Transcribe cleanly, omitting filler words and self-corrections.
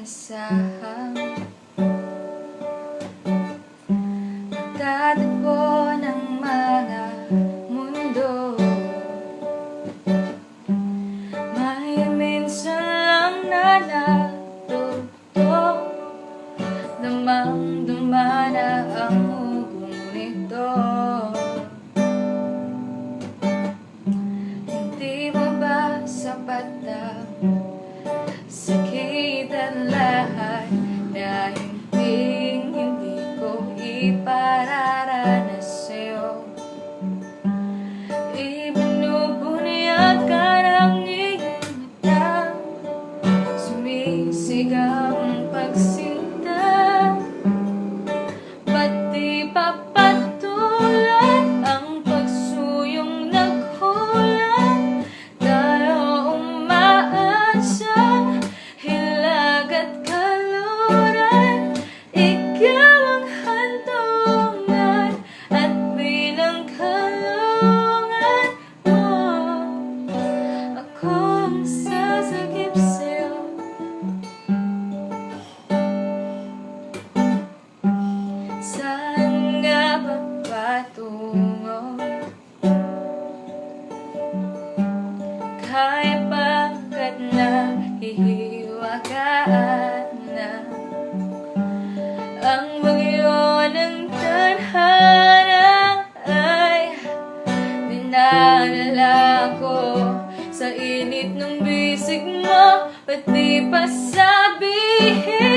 inasahang magtatagpo ng mga mundo. May minsan lang na natuto, damang-dama na ang ugong nito. Hindi mo ba sapat ang sakit at lahat na hindi ko ipararanas sa'yo? Ibinubunyag ka ng iyong mata, sumisigaw ang pagsinta, pati papatulan ang pagsuyong naghulan. Tayo umaasang hilag at kaluran, ikaw ang hantungan at bilang kalungan mo. Ako ang sasagip sa'yo, saan nga ba patungo? Kaya pagkat nahihiwagaan na ang bagyo ng tadhana, ay dinadala ko sa init ng bisig mo, pati pa sabihin